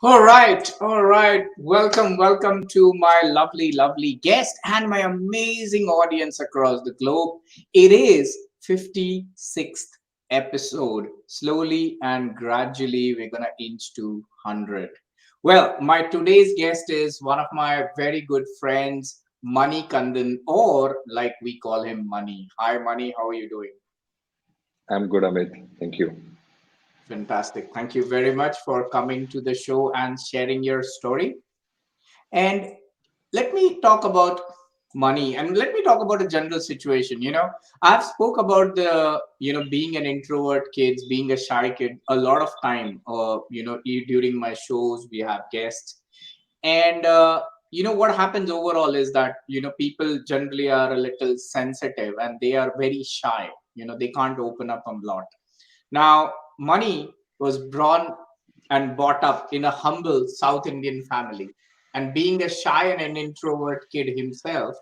All right. Welcome to my lovely guest and my amazing audience across the globe. It is 56th episode. Slowly and gradually, we're gonna inch to 100. Well, my today's guest is one of my very good friends, Mani Kandan, or like we call him Mani. Hi, Mani. How are you doing? I'm good, Amit. Thank you. Fantastic. Thank you very much for coming to the show and sharing your story. And let me talk about money and let me talk about a general situation. I've spoke about the being an introvert kids, being a shy kid a lot of time, during my shows we have guests. And what happens overall is that people generally are a little sensitive and they are very shy. They can't open up a lot. Now, Money was born and brought up in a humble South Indian family. And being a shy and an introvert kid himself,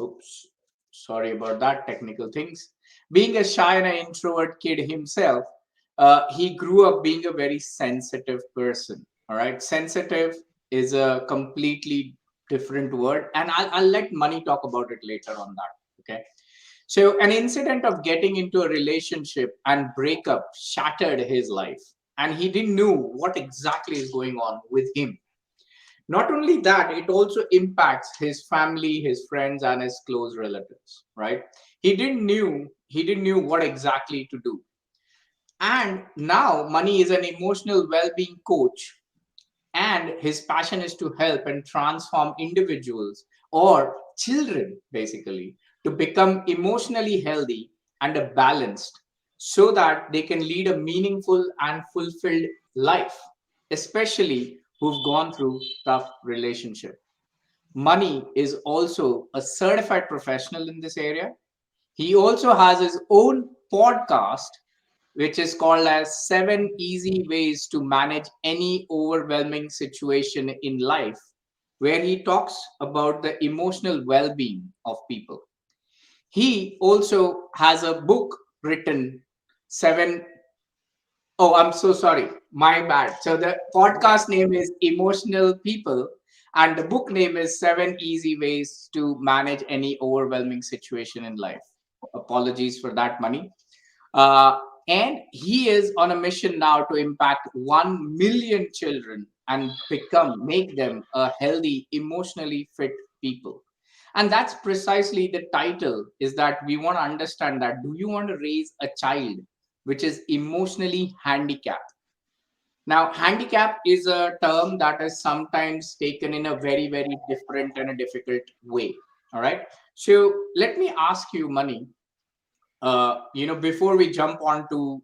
oops, sorry about that, technical things. Being a shy and an introvert kid himself, he grew up being a very sensitive person. All right. Sensitive is a completely different word. And I'll let Money talk about it later on that. Okay. So, an incident of getting into a relationship and breakup shattered his life, and he didn't know what exactly is going on with him. Not only that, it also impacts his family, his friends, and his close relatives. Right? He didn't knew what exactly to do. And now, Money is an emotional well-being coach, and his passion is to help and transform individuals or children basically to become emotionally healthy and balanced so that they can lead a meaningful and fulfilled life, especially who've gone through tough relationship. Money is also a certified professional in this area. He also has his own podcast, which is called as 7 Easy Ways to Manage Any Overwhelming Situation in Life, where he talks about the emotional well being of people. He also has a book written, Seven. Oh, I'm so sorry. My bad. So the podcast name is Emotional People, and the book name is 7 Easy Ways to Manage Any Overwhelming Situation in Life. Apologies for that, Money. Uh, and he is on a mission now to impact 1 million children and make them a healthy, emotionally fit people. And that's precisely the title, is that we want to understand that do you want to raise a child which is emotionally handicapped? Now, handicap is a term that is sometimes taken in a very different and a difficult way. All right. So let me ask you, Money, before we jump on to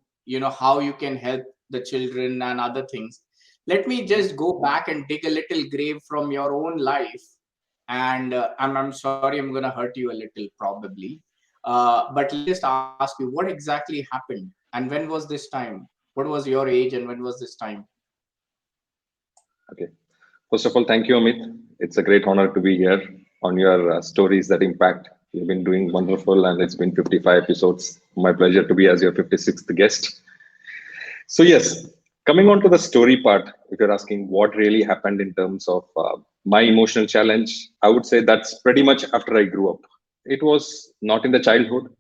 how you can help the children and other things, let me just go back and dig a little grave from your own life. And I'm sorry, I'm going to hurt you a little probably, but let me just ask you what exactly happened and when was this time? What was your age and when was this time? Okay. First of all, thank you, Amit. It's a great honor to be here on your stories that impact. You've been doing wonderful, and it's been 55 episodes. My pleasure to be as your 56th guest. So, yes, coming on to the story part, if you're asking what really happened in terms of my emotional challenge, I would say that's pretty much after I grew up. It was not in the childhood,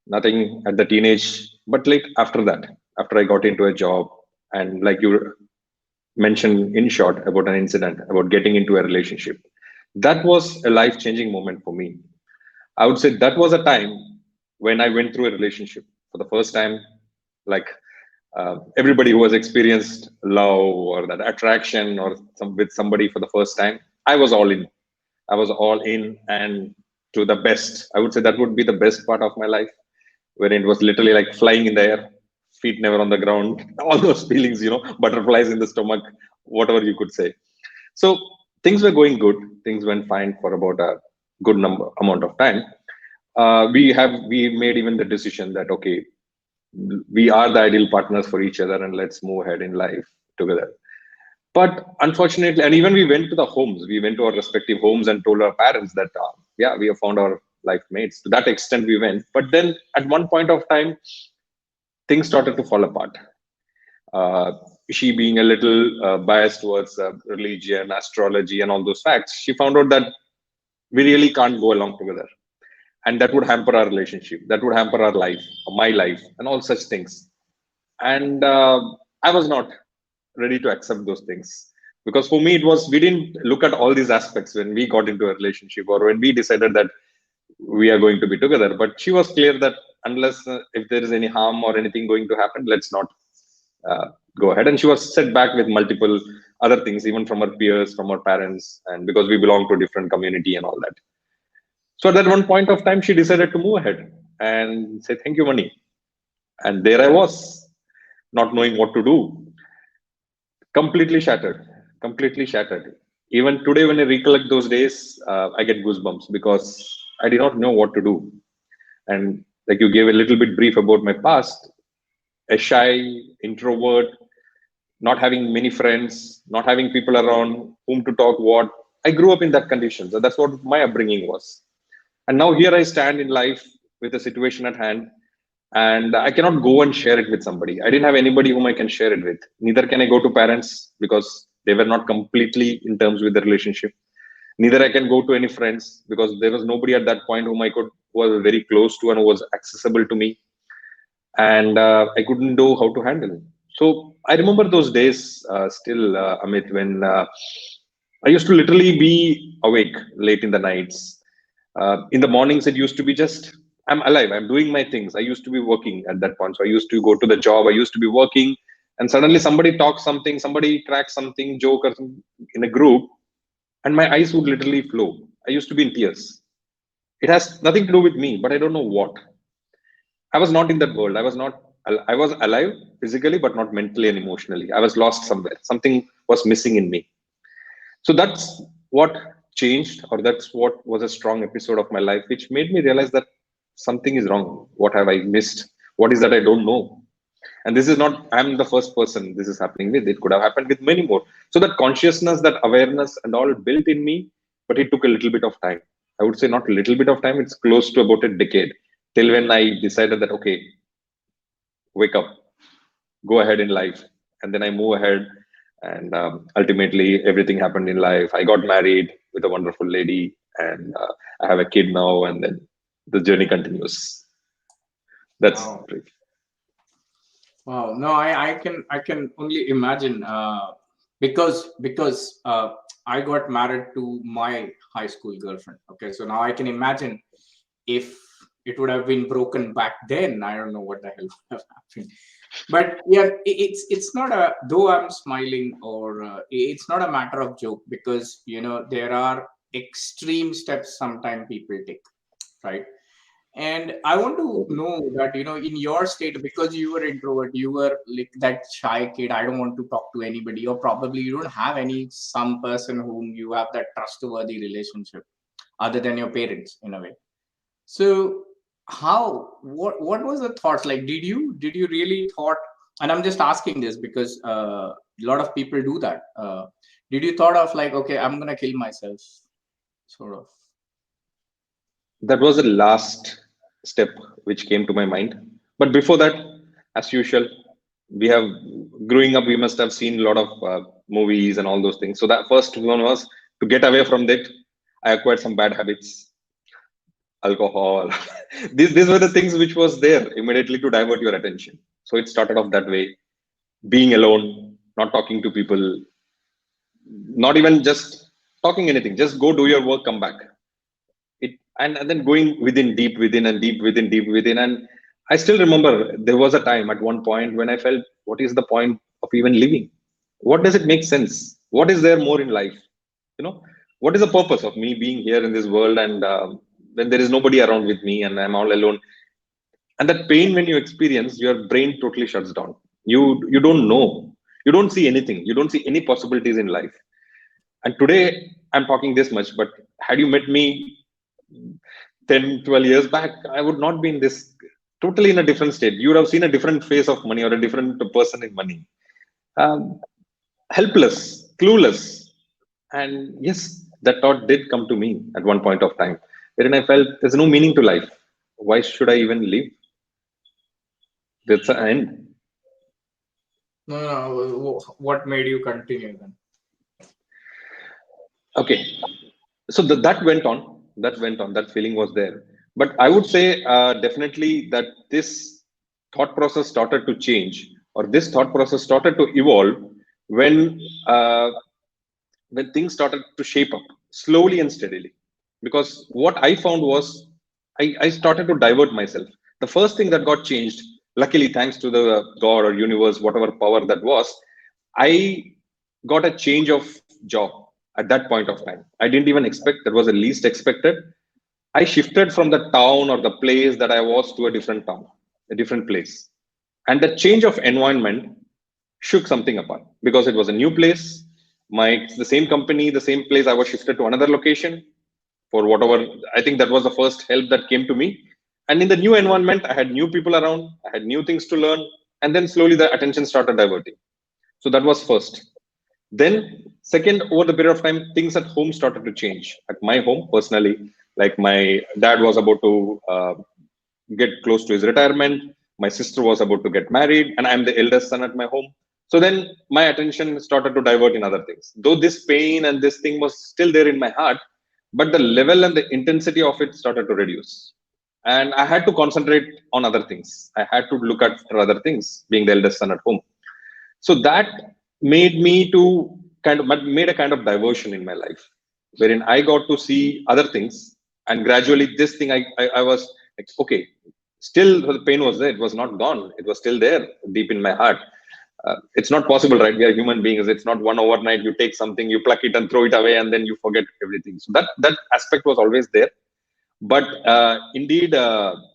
nothing at the teenage, but like after that, after I got into a job, and like you mention in short about an incident about getting into a relationship, that was a life changing moment for me. I would say that was a time when I went through a relationship for the first time. Like everybody who has experienced love or that attraction or with somebody for the first time, I was all in. I was all in, and to the best. I would say that would be the best part of my life, where it was literally like flying in the air, feet never on the ground, all those feelings, butterflies in the stomach, whatever you could say. So things were going good. Things went fine for about a good number amount of time. We made even the decision that okay, we are the ideal partners for each other, and let's move ahead in life together. But unfortunately, and even we went to the homes, we went to our respective homes and told our parents that yeah, we have found our life mates. To that extent we went, but then at one point of time things started to fall apart. uh, she being a little biased towards religion, astrology, and all those facts, she found out that we really can't go along together. And that would hamper our relationship. That would hamper our life, my life, and all such things. And I was not ready to accept those things. Because for me, it was, we didn't look at all these aspects when we got into a relationship or when we decided that we are going to be together. But she was clear that unless if there is any harm or anything going to happen, let's not uh, go ahead. And she was set back with multiple other things, even from her peers, from her parents, and because we belong to a different community and all that. So at that one point of time, she decided to move ahead and say, "Thank you, money." And there I was, not knowing what to do, completely shattered, completely shattered. Even today, when I recollect those days, I get goosebumps because I did not know what to do. And like you gave a little bit brief about my past, a shy introvert, not having many friends, not having people around whom to talk what. I grew up in that condition. So that's what my upbringing was. And now here I stand in life with a situation at hand, and I cannot go and share it with somebody. I didn't have anybody whom I can share it with. Neither can I go to parents because they were not completely in terms with the relationship. Neither I can go to any friends because there was nobody at that point whom I could, who was very close to and who was accessible to me, and I couldn't know how to handle it. So I remember those days still, Amit, when I used to literally be awake late in the nights. In the mornings, it used to be just, I'm alive, I'm doing my things. I used to be working at that point. So I used to go to the job, I used to be working, and suddenly somebody talks something, somebody cracks something, joke or something in a group, and my eyes would literally flow. I used to be in tears. It has nothing to do with me, but I don't know what. I was not in that world. I was not. I was alive physically, but not mentally and emotionally. I was lost somewhere. Something was missing in me. So that's what changed, or that's what was a strong episode of my life, which made me realize that something is wrong. What have I missed? What is that I don't know? And this is not. I'm the first person this is happening with. It could have happened with many more. So that consciousness, that awareness, and all built in me, but it took a little bit of time. I would say not a little bit of time. It's close to about a decade till when I decided that okay, wake up, go ahead in life. And then I move ahead, and ultimately everything happened in life. I got married with a wonderful lady, and I have a kid now, and then the journey continues. That's Wow. brief. Wow. No, I can only imagine because I got married to my high school girlfriend. Okay, so now I can imagine if it would have been broken back then, I don't know what the hell would have happened. But yeah, it's not a, though I'm smiling, or it's not a matter of joke, because there are extreme steps sometimes people take, right? And I want to know that, in your state, because you were introvert, you were like that shy kid, I don't want to talk to anybody, or probably you don't have any some person whom you have that trustworthy relationship other than your parents in a way. So how, what was the thoughts like? Did you really thought, and I'm just asking this because a lot of people do that. Did you thought of like, okay, I'm gonna kill myself, sort of? That was the last step which came to my mind. But before that, as usual, we have, growing up, we must have seen a lot of movies and all those things. So that first one was to get away from that. I acquired some bad habits, alcohol. These were the things which was there immediately to divert your attention. So it started off that way, being alone, not talking to people, not even just talking anything, just go do your work, come back. It, and then going within, deep within, and deep within, deep within. And I still remember there was a time at one point when I felt, what is the point of even living? What does it make sense? What is there more in life? You know, what is the purpose of me being here in this world, and when there is nobody around with me and I'm all alone? And that pain, when you experience, your brain totally shuts down. You don't know, you don't see anything, you don't see any possibilities in life. And today I'm talking this much, but had you met me 10, 12 years back, I would not be in this, totally in a different state. You would have seen a different face of money, or a different person in money. um, Helpless, clueless. And yes, that thought did come to me at one point of time, wherein I felt there's no meaning to life. Why should I even live? That's the end. No, no. What made you continue then? Okay, so that went on. That went on. That feeling was there. But I would say definitely that this thought process started to change, or this thought process started to evolve when uh, when things started to shape up slowly and steadily. Because what I found was I started to divert myself. The first thing that got changed, luckily, thanks to the God or universe, whatever power that was, I got a change of job at that point of time. I didn't even expect, that was the least expected. I shifted from the town or the place that I was to a different town, a different place. And the change of environment shook something apart because it was a new place. The same company, the same place, I was shifted to another location for whatever. I think that was the first help that came to me. And in the new environment, I had new people around, I had new things to learn, and then slowly the attention started diverting. So that was first. Then, second, over the period of time, things at home started to change. At my home, personally, like my dad was about to get close to his retirement, my sister was about to get married, and I'm the eldest son at my home. So then my attention started to divert in other things. Though this pain and this thing was still there in my heart, but the level and the intensity of it started to reduce. And I had to concentrate on other things. I had to look at other things, being the eldest son at home. So that made me to made a kind of diversion in my life, wherein I got to see other things, and gradually this thing I was like, okay, still the pain was there. It was not gone. It was still there deep in my heart. It's not possible, right? We are human beings. It's not one overnight. You take something, you pluck it and throw it away, and then you forget everything. So that aspect was always there. But indeed,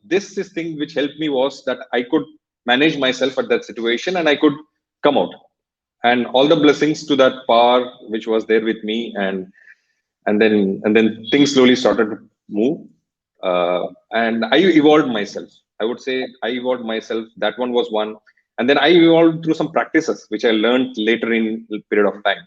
this is thing which helped me was that I could manage myself at that situation, and I could come out, and all the blessings to that power which was there with me. And then things slowly started to move, and I evolved myself. I would say I evolved myself. That one was one. And then I evolved through some practices which I learned later in the period of time.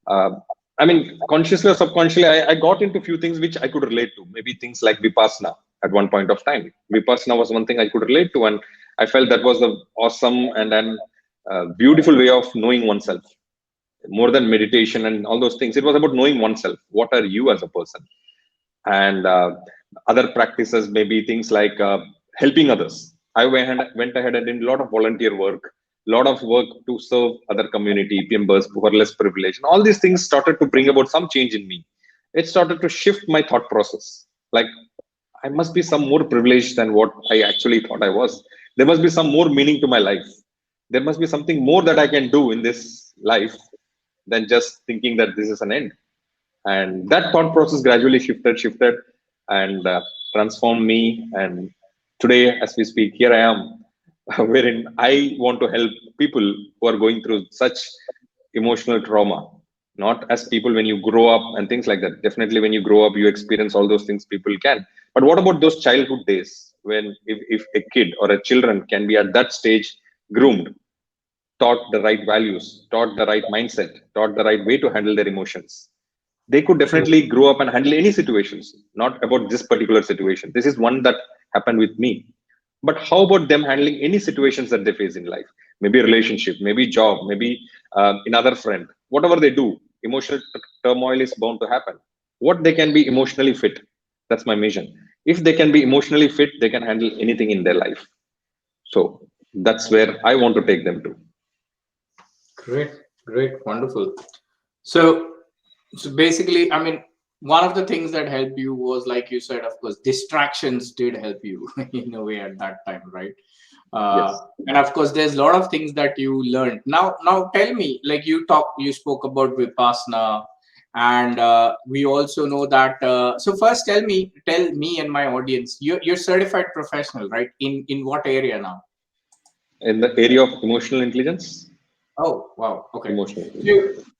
uh, I mean, consciously or subconsciously, I got into a few things which I could relate to. Maybe things like Vipassana at one point of time. Vipassana was one thing I could relate to, and I felt that was the awesome and then beautiful way of knowing oneself. More than meditation and all those things, it was about knowing oneself. What are you as a person? And other practices, maybe things like helping others. Went ahead and did a lot of volunteer work, a lot of work to serve other community members who are less privileged. And all these things started to bring about some change in me. It started to shift my thought process. Like, I must be some more privileged than what I actually thought I was. There must be some more meaning to my life. There must be something more that I can do in this life than just thinking that this is an end. And that thought process gradually shifted and transformed me. And today, as we speak, here I am, wherein I want to help people who are going through such emotional trauma. Not as people when you grow up and things like that. Definitely, when you grow up, you experience all those things people can. But what about those childhood days when if a kid or a children can be at that stage groomed, taught the right values, taught the right mindset, taught the right way to handle their emotions, they could True. definitely grow up and handle any situations. Not about this particular situation. This is one that happened with me. But how about them handling any situations that they face in life? Maybe a relationship, maybe job, maybe another friend. Whatever they do, emotional turmoil is bound to happen. What they can be emotionally fit. That's my mission. If they can be emotionally fit, they can handle anything in their life. So that's where I want to take them to. Great, great, wonderful. So, so basically, I mean, one of the things that helped you was, like you said, of course, distractions did help you in a way at that time, right? Uh, Yes. and of course, there's a lot of things that you learned. Now tell me, like you spoke about Vipassana, and we also know that. So first, tell me and my audience, you're certified professional, right? In what area now? In the area of emotional intelligence, Oh, wow. Okay. emotional So, intelligence.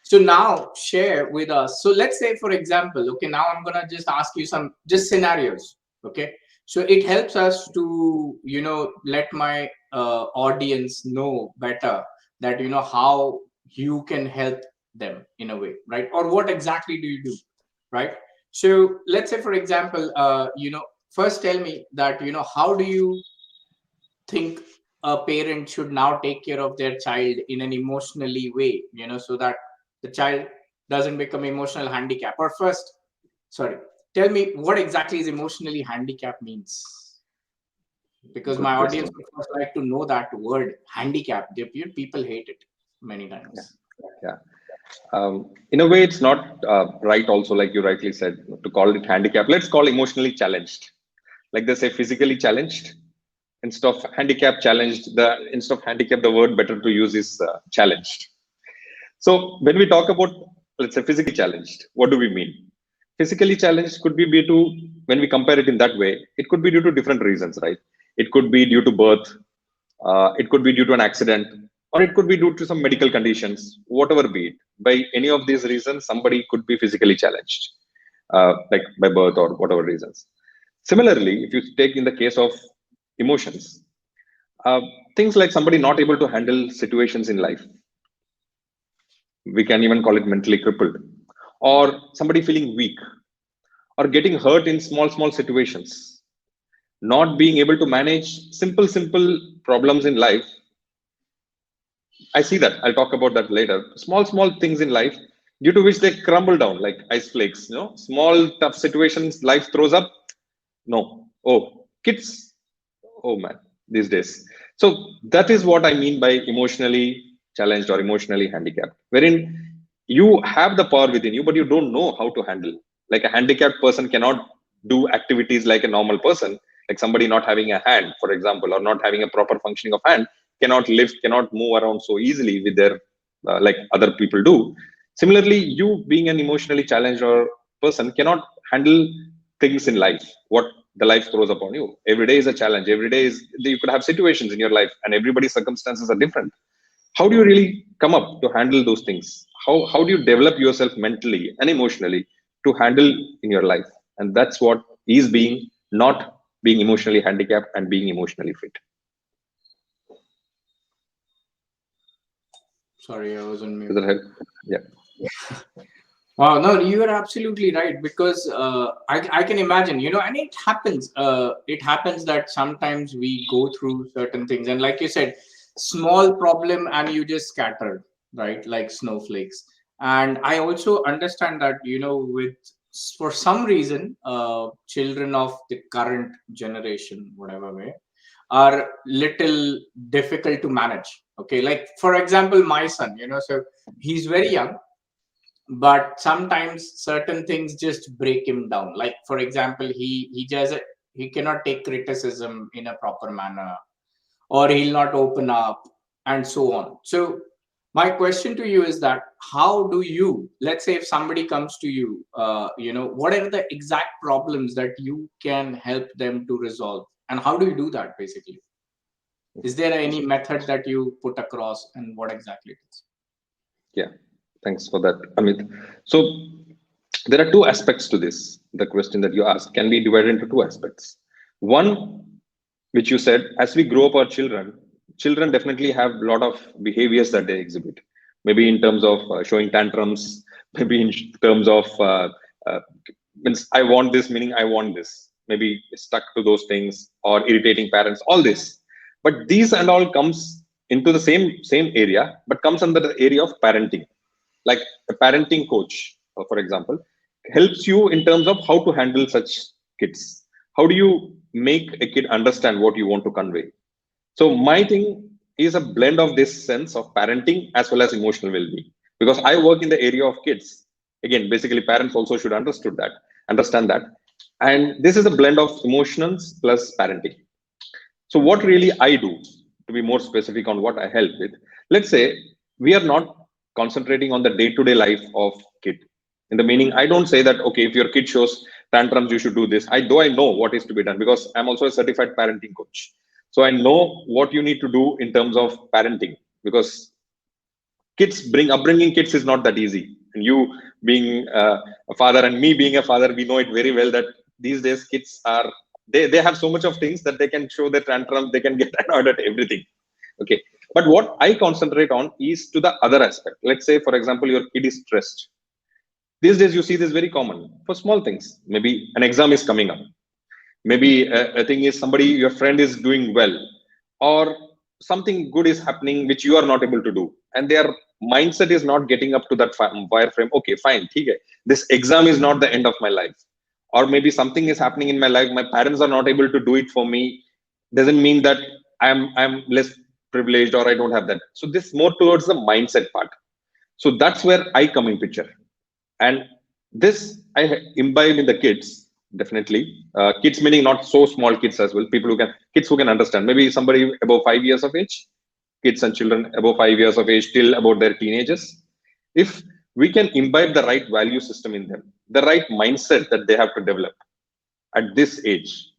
so now share with us. So let's say, for example, okay, now I'm gonna just ask you some just scenarios. Okay. So it helps us to, let my audience know better that, how you can help them in a way, right? Or what exactly do you do, right? So let's say, for example, first tell me that, how do you think a parent should now take care of their child in an emotionally way, so that the child doesn't become emotional handicap? Or first, sorry, tell me what exactly is emotionally handicap means, because my Good audience question. would first like to know that word handicap. People hate it many Yeah. times. Yeah. In a way, it's not right. Also, like you rightly said, to call it handicap. Let's call emotionally challenged. Like they say, physically challenged instead of handicap challenged. The instead of handicap, the word better to use is challenged. So when we talk about, let's say, physically challenged, what do we mean? Physically challenged could be due to, when we compare it in that way, it could be due to different reasons, right? It could be due to birth, it could be due to an accident, or it could be due to some medical conditions, whatever be it. By any of these reasons, somebody could be physically challenged, like by birth or whatever reasons. Similarly, if you take in the case of emotions, uh, things like somebody not able to handle situations in life, we can even call it mentally crippled, or somebody feeling weak, or getting hurt in small situations, not being able to manage simple problems in life. I see that. I'll talk about that later. Small things in life due to which they crumble down like ice flakes. Small tough situations life throws up. No. Oh, kids. Oh man, these days. So that is what I mean by emotionally challenged or emotionally handicapped, wherein you have the power within you, but you don't know how to handle. Like a handicapped person cannot do activities like a normal person, like somebody not having a hand, for example, or not having a proper functioning of hand, cannot lift, cannot move around so easily with their like other people do. Similarly, you being an emotionally challenged or person cannot handle things in life. What the life throws upon you. Every day is a challenge. Every day is, you could have situations in your life, and everybody's circumstances are different. How do you really come up to handle those things? How do you develop yourself mentally and emotionally to handle in your life? And that's what is being, not being emotionally handicapped and being emotionally fit. Sorry, I was on Does mute. that help? Yeah. Wow, no, you are absolutely right, because I can imagine, and it happens that sometimes we go through certain things, and like you said, small problem and you just scattered, right? Like snowflakes. And I also understand that, for some reason, children of the current generation, whatever way, are little difficult to manage. Okay, like for example, my son, so he's very young, but sometimes certain things just break him down. Like for example, he cannot take criticism in a proper manner, or he'll not open up, and so on. So my question to you is that, how do you, let's say if somebody comes to you, what are the exact problems that you can help them to resolve, and how do you do that basically? Is there any method that you put across, and what exactly it is? Yeah. Thanks for that, Amit. So there are two aspects to this. The question that you asked can be divided into two aspects. One, which you said, as we grow up our children definitely have a lot of behaviors that they exhibit. Maybe in terms of showing tantrums, maybe in terms of uh, means I want this, meaning I want this. Maybe stuck to those things or irritating parents. All this, but these and all comes into the same area, but comes under the area of parenting. Like a parenting coach, for example, helps you in terms of how to handle such kids. How do you make a kid understand what you want to convey? So my thing is a blend of this sense of parenting as well as emotional well-being, because I work in the area of kids. Again, basically, parents also should understand that, and this is a blend of emotions plus parenting. So what really I do, to be more specific on what I help with, let's say we are not concentrating on the day-to-day life of kid. In the meaning, I don't say that okay, if your kid shows tantrums, you should do this. I know what is to be done because I'm also a certified parenting coach. So I know what you need to do in terms of parenting, because upbringing kids is not that easy. And you being a father and me being a father, we know it very well that these days kids are, they have so much of things that they can show their tantrums, they can get annoyed at everything. Okay, but what I concentrate on is to the other aspect. Let's say for example your kid is stressed. These days you see this very common for small things. Maybe an exam is coming up, maybe a thing is somebody, your friend is doing well, or something good is happening which you are not able to do, and their mindset is not getting up to that wireframe. Okay, fine, theek hai. This exam is not the end of my life, or maybe something is happening in my life, my parents are not able to do it for me, doesn't mean that I'm less privileged or I don't have that. So this more towards the mindset part. So that's where I come in picture. And this I imbibe in the kids, definitely. Kids meaning not so small kids as well, people who can, kids who can understand, maybe somebody above 5 years of age, kids and children above 5 years of age till about their teenagers. If we can imbibe the right value system in them, the right mindset that they have to develop at this age,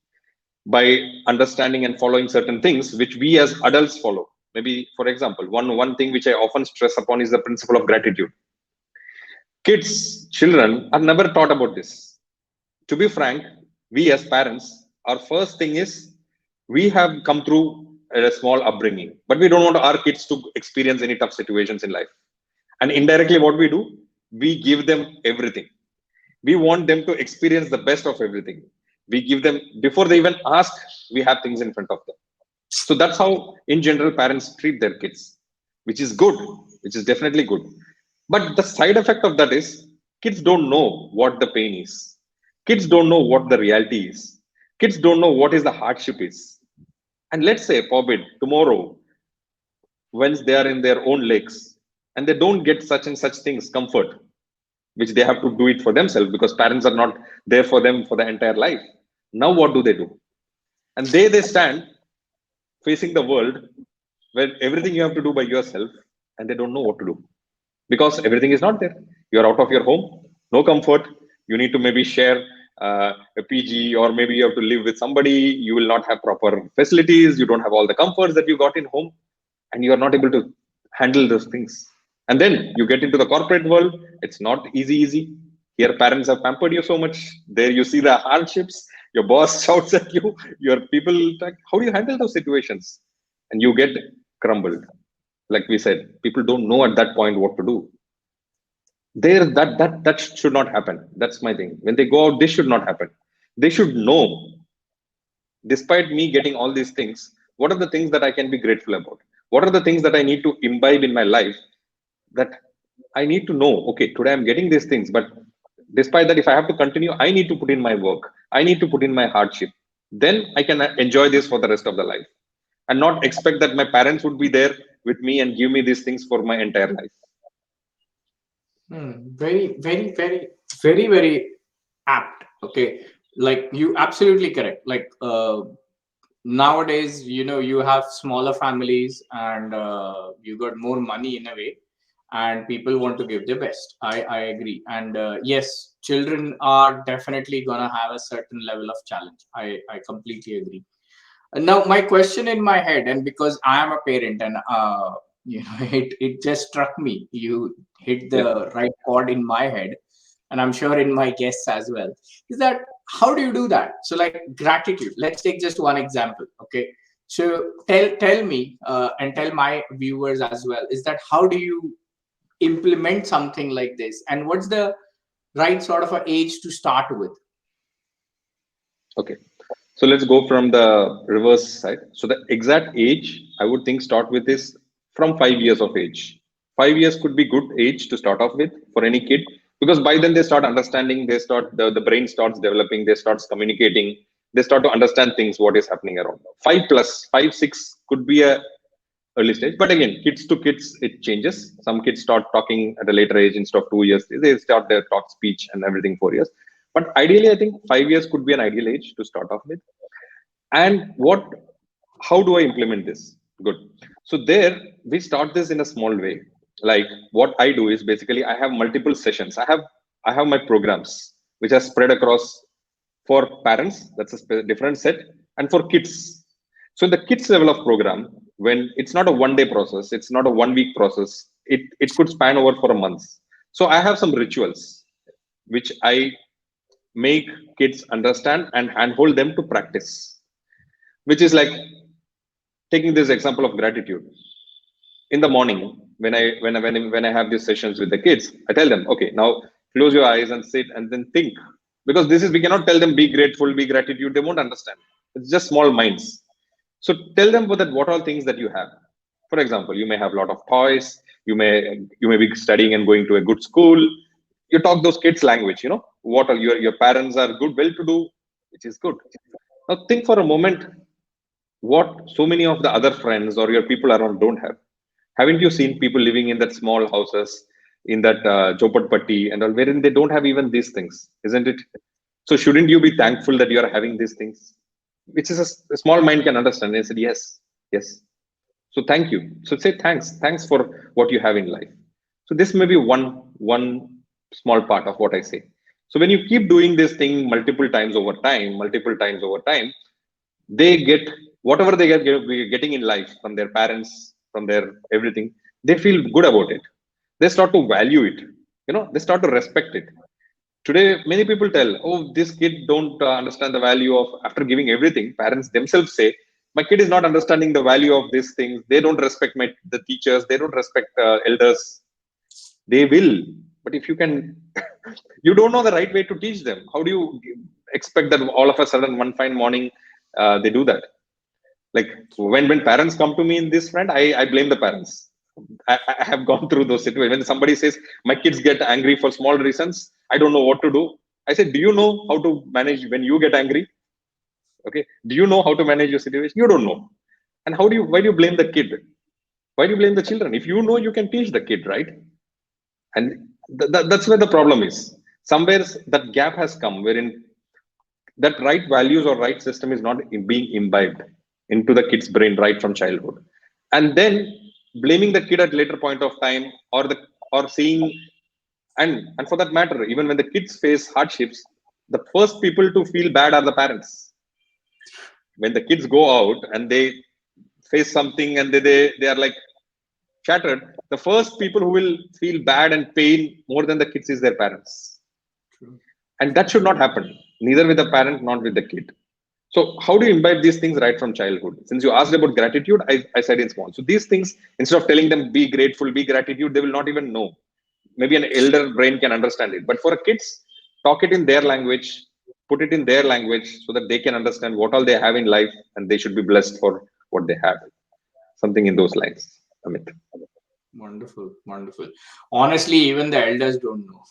by understanding and following certain things which we as adults follow. Maybe for example, one thing which I often stress upon is the principle of gratitude. Kids, children are never taught about this. To be frank, we as parents, our first thing is, we have come through a small upbringing, but we don't want our kids to experience any tough situations in life. And indirectly, what we do, we give them everything. We want them to experience the best of everything. We give them, before they even ask, we have things in front of them. So that's how in general parents treat their kids, which is good, which is definitely good. But the side effect of that is, kids don't know what the pain is, kids don't know what the reality is, kids don't know what is the hardship is. And let's say forbid tomorrow, once they are in their own legs and they don't get such and such things comfort, which they have to do it for themselves because parents are not there for them for the entire life. Now what do? And they stand facing the world where everything you have to do by yourself, and they don't know what to do because everything is not there. You're out of your home, no comfort. You need to maybe share a PG, or maybe you have to live with somebody. You will not have proper facilities. You don't have all the comforts that you got in home, and you are not able to handle those things. And then you get into the corporate world. It's not easy. Here, parents have pampered you so much. There, you see the hardships. Your boss shouts at you. Your people, how do you handle those situations? And you get crumbled. Like we said, people don't know at that point what to do. There, that should not happen. That's my thing. When they go out, this should not happen. They should know, despite me getting all these things, what are the things that I can be grateful about? What are the things that I need to imbibe in my life, that I need to know, okay, today I'm getting these things, but despite that, if I have to continue, I need to put in my work. I need to put in my hardship. Then I can enjoy this for the rest of the life, and not expect that my parents would be there with me and give me these things for my entire life. Very, very, very, very, very apt. Okay, like you absolutely correct. Like nowadays, you have smaller families, and you got more money in a way, and people want to give their best. I agree. And yes, children are definitely gonna have a certain level of challenge. I completely agree. Now, my question in my head, and because I am a parent, and it just struck me. You hit Yeah. the right chord in my head, and I'm sure in my guests as well. Is that how do you do that? So, like gratitude. Let's take just one example. Okay, so tell me and tell my viewers as well. Is that how do you implement something like this, and what's the right sort of a age to start with? Okay. So let's go from the reverse side. So the exact age I would think start with is from 5 years of age. 5 years could be good age to start off with for any kid, because by then they start understanding, they start the brain starts developing, they starts communicating, they start to understand things what is happening around. 5 plus 5 6 could be a early stage, but again, kids to kids it changes. Some kids start talking at a later age. Instead of 2 years, they start their talk speech and everything 4 years. But ideally, I think 5 years could be an ideal age to start off with. And how do I implement this? Good. So there we start this in a small way. Like what I do is basically I have multiple sessions. I have my programs which are spread across for parents. That's a different set, and for kids. So in the kids level of program, when it's not a 1 day process, it's not a 1 week process, it could span over for a month. So I have some rituals which I make kids understand and handhold them to practice, which is like taking this example of gratitude. In the morning, when I have these sessions with the kids, I tell them, okay, now close your eyes and sit and then think, because this is, we cannot tell them be grateful, be gratitude, they won't understand. It's just small minds. So tell them that what all things that you have. For example, you may have a lot of toys. You may be studying and going to a good school. You talk those kids language. What are your parents are good, well to do, which is good. Now think for a moment what so many of the other friends or your people around don't have. Haven't you seen people living in that small houses, in that chopatpatti and all, wherein they don't have even these things, isn't it? So shouldn't you be thankful that you are having these things, which is a small mind can understand? They said yes, yes. So thank you. So say thanks for what you have in life. So this may be one small part of what I say. So when you keep doing this thing multiple times over time, they get whatever they getting in life from their parents, from their everything. They feel good about it. They start to value it. They start to respect it. Today many people tell, oh, this kid don't understand the value of, after giving everything, parents themselves say, my kid is not understanding the value of these things. They don't respect the teachers. They don't respect elders. They will, but if you can you don't know the right way to teach them. How do you expect that all of a sudden one fine morning they do that? Like, when parents come to me in this front, I blame the parents. I have gone through those situations. When somebody says my kids get angry for small reasons, I don't know what to do. I said, do you know how to manage when you get angry? Okay, do you know how to manage your situation? You don't know. And why do you blame the kid? Why do you blame the children? If you know, you can teach the kid, right? And that's where the problem is. Somewhere that gap has come, wherein that right values or right system is not being imbibed into the kid's brain right from childhood. And then blaming the kid at later point of time, or seeing, and for that matter, even when the kids face hardships, the first people to feel bad are the parents. When the kids go out and they face something and they are like shattered, the first people who will feel bad and pain more than the kids is their parents. True. And that should not happen, neither with the parent, not with the kid. So how do you imbibe these things right from childhood? Since you asked about gratitude, I said in small. So these things, instead of telling them be grateful, be gratitude, they will not even know. Maybe an elder brain can understand it, but for kids, talk it in their language, put it in their language, so that they can understand what all they have in life, and they should be blessed for what they have. Something in those lines, Amit. Wonderful, wonderful. Honestly, even the elders don't know.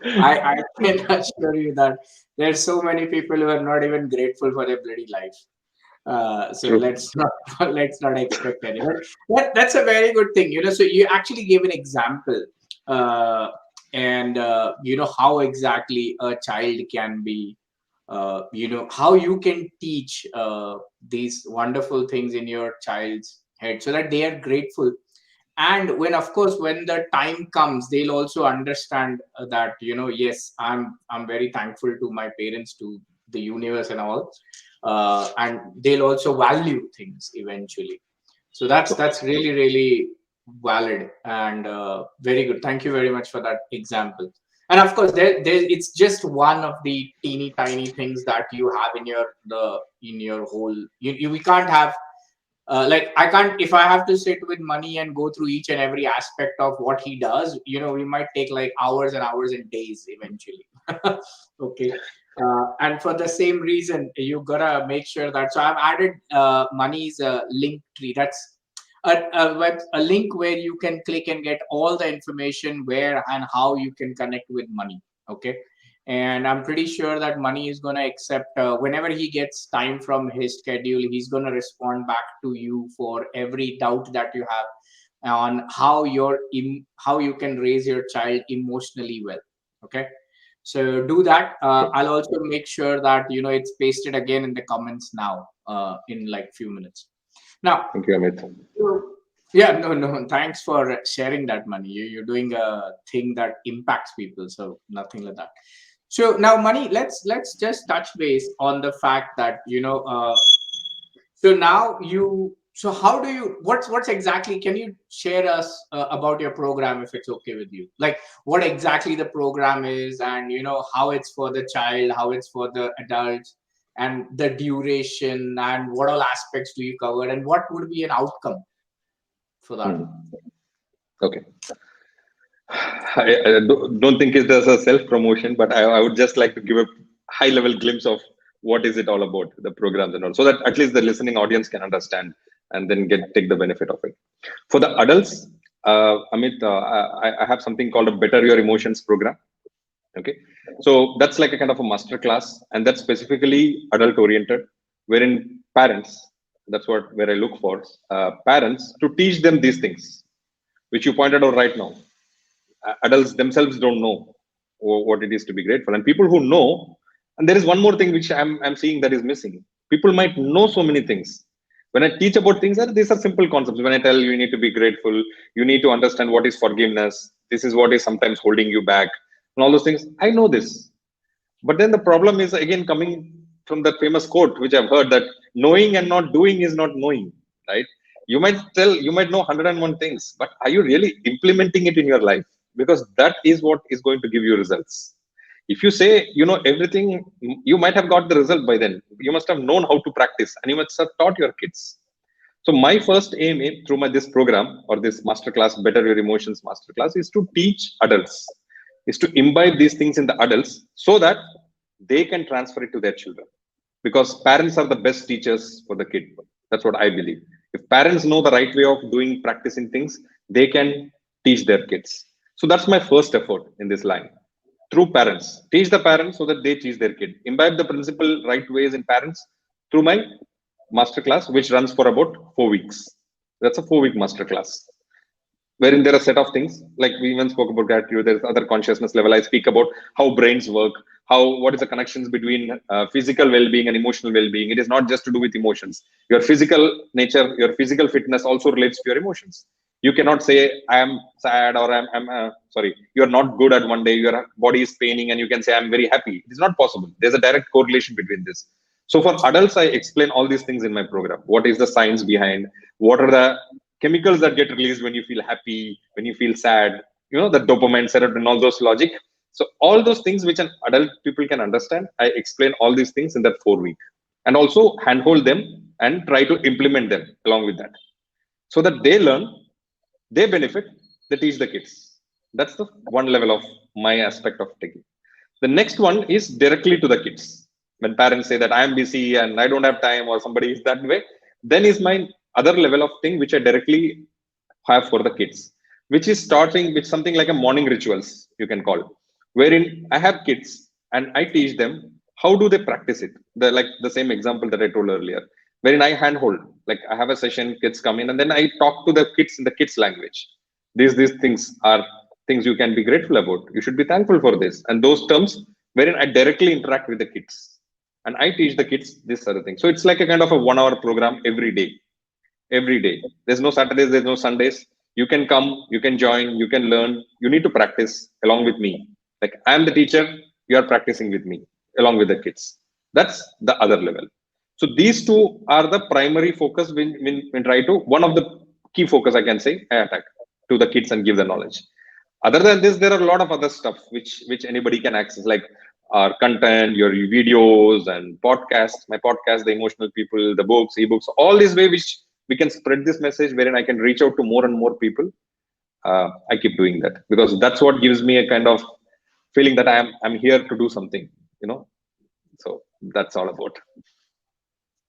I can assure you that there's so many people who are not even grateful for their bloody life. So True. let's not let's not expect anyone. That's a very good thing. So you actually gave an example, uh, and how exactly a child can be. How you can teach these wonderful things in your child's head so that they are grateful, and when, of course, when the time comes, they'll also understand that, yes, I'm very thankful to my parents, to the universe and all, and they'll also value things eventually. So that's really, really valid and very good. Thank you very much for that example. And of course, it's just one of the teeny tiny things that you have in your whole. We can't have, like, I can't, if I have to sit with money and go through each and every aspect of what he does, we might take like hours and hours and days eventually. Okay. And for the same reason, you gotta make sure that, so I've added money's link tree. That's a link where you can click and get all the information where and how you can connect with money. Okay. And I'm pretty sure that money is going to accept, whenever he gets time from his schedule, he's going to respond back to you for every doubt that you have on how you can raise your child emotionally well. Okay. So do that. Sure. I'll also make sure that it's pasted again in the comments now, in like few minutes. Now, Thank you, Amit. yeah, no. Thanks for sharing that, money. You're doing a thing that impacts people, so nothing like that. So now, money. Let's just touch base on the fact that So now you. So how do you? What's exactly? Can you share us about your program, if it's okay with you? Like, what exactly the program is, and how it's for the child, how it's for the adults, and the duration, and what all aspects do you cover, and what would be an outcome for that? Hmm. Okay. I don't think it as a self promotion, but I would just like to give a high level glimpse of what is it all about, the programs and all, so that at least the listening audience can understand and then get take the benefit of it. For the adults, Amit, I have something called a Better Your Emotions program. Okay, so that's like a kind of a master class, and that's specifically adult oriented, wherein parents, that's what where I look for, parents to teach them these things which you pointed out right now. Adults themselves don't know what it is to be grateful, and people who know. And there is one more thing which I'm seeing that is missing. People might know so many things. When I teach about things, these are simple concepts. When I tell you, you need to be grateful, you need to understand what is forgiveness, this is what is sometimes holding you back, and all those things, I know this. But then the problem is again coming from that famous quote which I've heard, that knowing and not doing is not knowing, right? You might tell, you might know 101 things, but are you really implementing it in your life? Because that is what is going to give you results. If you say you know everything, you might have got the result by then. You must have known how to practice, and you must have taught your kids. So my first aim through my this program or this masterclass, Better Your Emotions masterclass, is to teach adults, is to imbibe these things in the adults so that they can transfer it to their children. Because parents are the best teachers for the kid. That's what I believe. If parents know the right way of doing practicing things, they can teach their kids. So that's my first effort in this line. Through parents, teach the parents so that they teach their kid. Imbibe the principle right ways in parents through my masterclass, which runs for about 4 weeks. That's a 4 week masterclass, wherein there are a set of things like we even spoke about gratitude. There's other consciousness level. I speak about how brains work, how what is the connections between physical well-being and emotional well-being. It is not just to do with emotions. Your physical nature, your physical fitness also relates to your emotions. You cannot say I am sad or I'm sorry. You're not good at one day. Your body is paining, and you can say I'm very happy. It is not possible. There's a direct correlation between this. So for adults, I explain all these things in my program. What is the science behind? What are the chemicals that get released when you feel happy, when you feel sad? You know, the dopamine, serotonin, all those logic. So all those things which an adult people can understand, I explain all these things in that 4 week, and also handhold them and try to implement them along with that, so that they learn, they benefit, they teach the kids. That's the one level of my aspect of taking. The next one is directly to the kids. When parents say that I am busy and I don't have time, or somebody is that way, then is my other level of thing which I directly have for the kids, which is starting with something like a morning rituals, you can call, wherein I have kids and I teach them how do they practice it. The like the same example that I told earlier, wherein I handhold, like I have a session, kids come in, and then I talk to the kids in the kids language. These things are things you can be grateful about. You should be thankful for this, and those terms wherein I directly interact with the kids and I teach the kids this other thing. So it's like a kind of a 1 hour program every day. Every day. There's no Saturdays, there's no Sundays. You can come, you can join, you can learn. You need to practice along with me. Like I'm the teacher, you are practicing with me along with the kids. That's the other level. So these two are the primary focus when try to, one of the key focus I can say, I attack to the kids and give the knowledge. Other than this, there are a lot of other stuff which anybody can access, like our content, your videos and podcasts, my podcast, the emotional people, the books, ebooks, all this way which we can spread this message, wherein I can reach out to more and more people. I keep doing that because that's what gives me a kind of feeling that I'm here to do something, you know. So that's all about.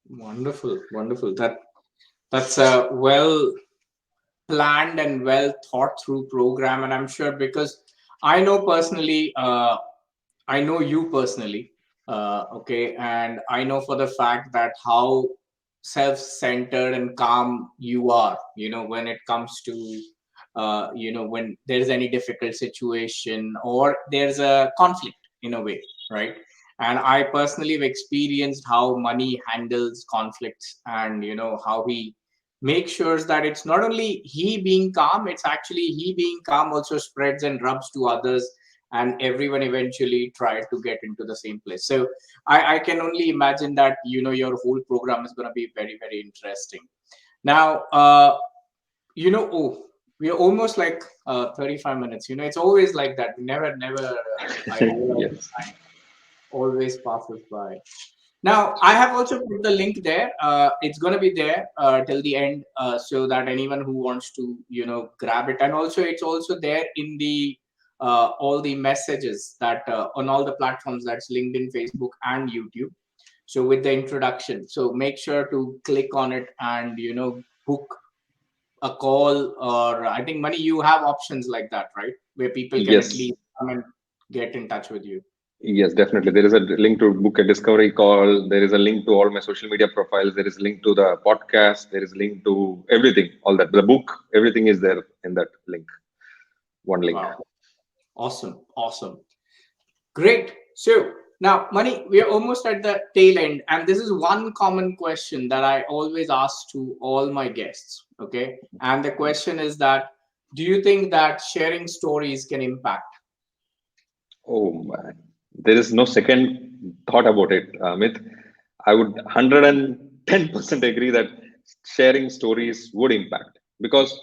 Wonderful, wonderful. That's a well planned and well thought through program, and I'm sure because I know personally, I know you personally, okay, and I know for the fact that how self-centered and calm you are, when it comes to when there's any difficult situation or there's a conflict in a way, right? And I personally have experienced how money handles conflicts, and how he makes sure that it's not only he being calm, it's actually he being calm also spreads and rubs to others, and everyone eventually tried to get into the same place. So I can only imagine that your whole program is going to be very, very interesting. Now, oh, we are almost like 35 minutes. It's always like that. We never I realize Yes. time always passes by. Now, I have also put the link there. It's going to be there till the end, so that anyone who wants to, grab it. And also, it's also there in the all the messages that on all the platforms, that's LinkedIn, Facebook, and YouTube. So with the introduction, so make sure to click on it and book a call, or I think Money, you have options like that, right? Where people can at Yes. least come and get in touch with you. Yes, definitely. There is a link to book a discovery call. There is a link to all my social media profiles. There is a link to the podcast. There is a link to everything, all that. The book, everything is there in that link. One link. Wow. Awesome. Awesome. Great. So now, Money, we are almost at the tail end, and this is one common question that I always ask to all my guests. Okay. And the question is that, do you think that sharing stories can impact? Oh man, there is no second thought about it, Amit. I would 110% agree that sharing stories would impact, because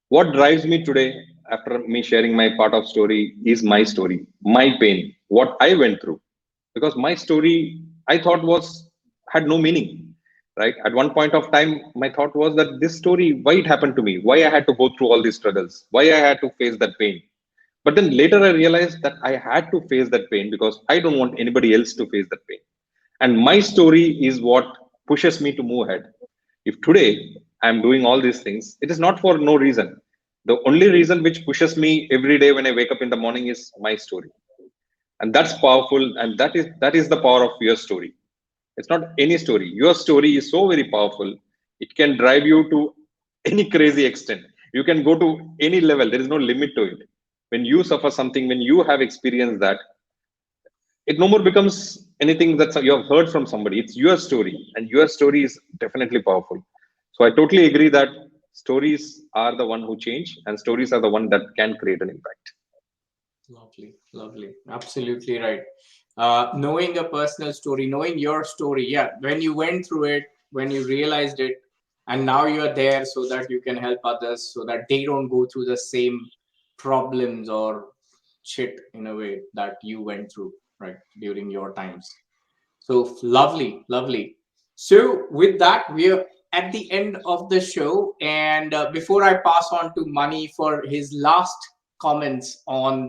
what drives me today after me sharing my part of story is my story, my pain, what I went through. Because my story, I thought was had no meaning, right? At one point of time, my thought was that this story, why it happened to me, why I had to go through all these struggles, why I had to face that pain. But then later I realized that I had to face that pain because I don't want anybody else to face that pain. And my story is what pushes me to move ahead. If today I'm doing all these things, it is not for no reason. The only reason which pushes me every day when I wake up in the morning is my story. And that's powerful. And that is the power of your story. It's not any story. Your story is so very powerful. It can drive you to any crazy extent. You can go to any level. There is no limit to it. When you suffer something, when you have experienced that, it no more becomes anything that you have heard from somebody. It's your story, and your story is definitely powerful. So I totally agree that stories are the one who change, and stories are the one that can create an impact. Lovely, lovely. Absolutely right. Knowing a personal story, knowing your story, yeah, when you went through it, when you realized it, and now you're there so that you can help others so that they don't go through the same problems or shit in a way that you went through, right, during your times. So lovely, lovely. So with that, we're at the end of the show, and before I pass on to Money for his last comments on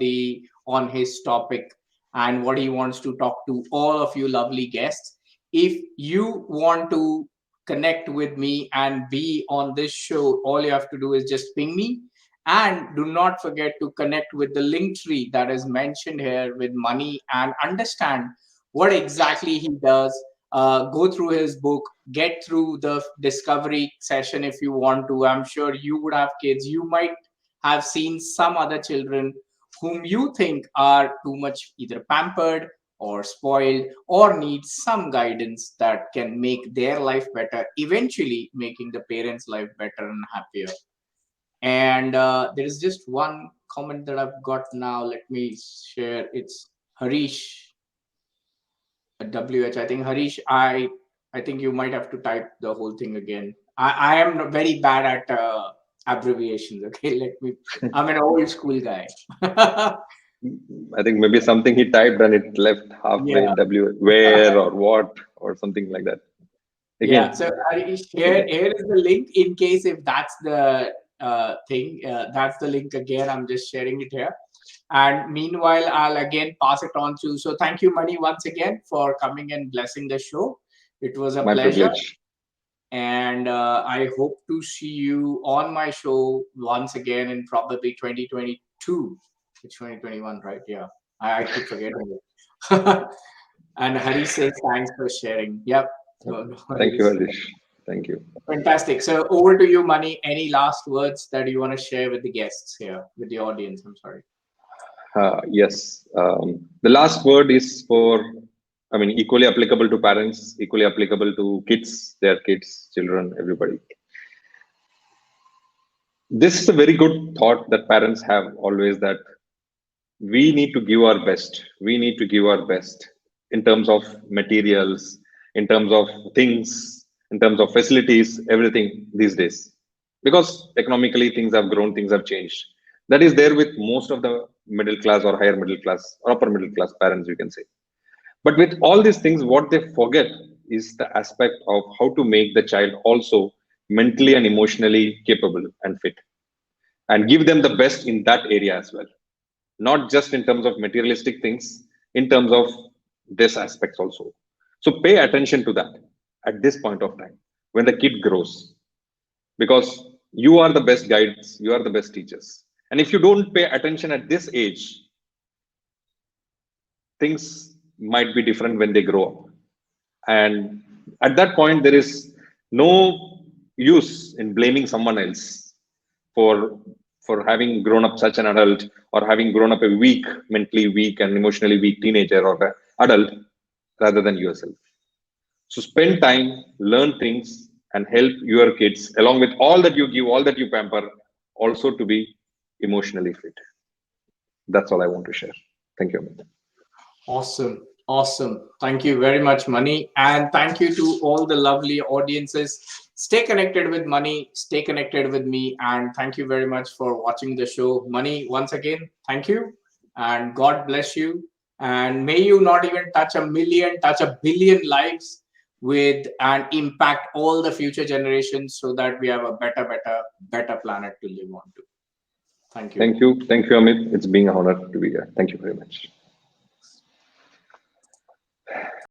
his topic and what he wants to talk to all of you lovely guests, if you want to connect with me and be on this show, all you have to do is just ping me. And do not forget to connect with the link tree that is mentioned here with Money and understand what exactly he does. Go through his book, get through the discovery session if you want to. I'm sure you would have kids. You might have seen some other children whom you think are too much either pampered or spoiled or need some guidance that can make their life better, eventually making the parents' life better and happier. And there is just one comment that I've got now. Let me share. It's Harish WH. I think Harish, I think you might have to type the whole thing again. I am very bad at abbreviations. Okay, let me. I'm an old school guy. I think maybe something he typed and it left halfway Yeah, in W, where or what or something like that. yeah. Again, So Harish, again. here is the link in case if that's the thing. That's the link again. I'm just sharing it here. And meanwhile, I'll again pass it on to. So thank you, Mani, once again for coming and blessing the show. It was a My pleasure. privilege. And I hope to see you on my show once again in probably 2022. It's 2021, right? Yeah, I keep forgetting it. And Hari says thanks for sharing. Yep, no Thank you, worries. Alish. Thank you. Fantastic. So over to you, Money. Any last words that you want to share with the guests here, with the audience? I'm sorry. Yes. The last word is for, I mean, equally applicable to parents, equally applicable to kids, their kids, children, everybody. This is a very good thought that parents have always, that we need to give our best. We need to give our best in terms of materials, in terms of things, in terms of facilities, everything these days. Because economically things have grown, things have changed. That is there with most of the middle class or higher middle class or upper middle class parents, you can say. But with all these things, what they forget is the aspect of how to make the child also mentally and emotionally capable and fit, and give them the best in that area as well, not just in terms of materialistic things, in terms of this aspects also. So pay attention to that at this point of time when the kid grows, because you are the best guides, you are the best teachers. And if you don't pay attention at this age, things might be different when they grow up. And at that point, there is no use in blaming someone else for having grown up such an adult, or having grown up a weak, mentally weak and emotionally weak teenager or adult, rather than yourself. So spend time, learn things, and help your kids along with all that you give, all that you pamper, also to be emotionally fit. That's all I want to share. Thank you, Amit. Awesome. Awesome. Thank you very much, Money. And thank you to all the lovely audiences. Stay connected with Money. Stay connected with me. And thank you very much for watching the show. Money, once again, thank you. And God bless you. And may you not even touch a million, touch a billion lives with and impact all the future generations so that we have a better planet to live on to. Thank you. Thank you. Thank you, Amit. It's been an honor to be here. Thank you very much.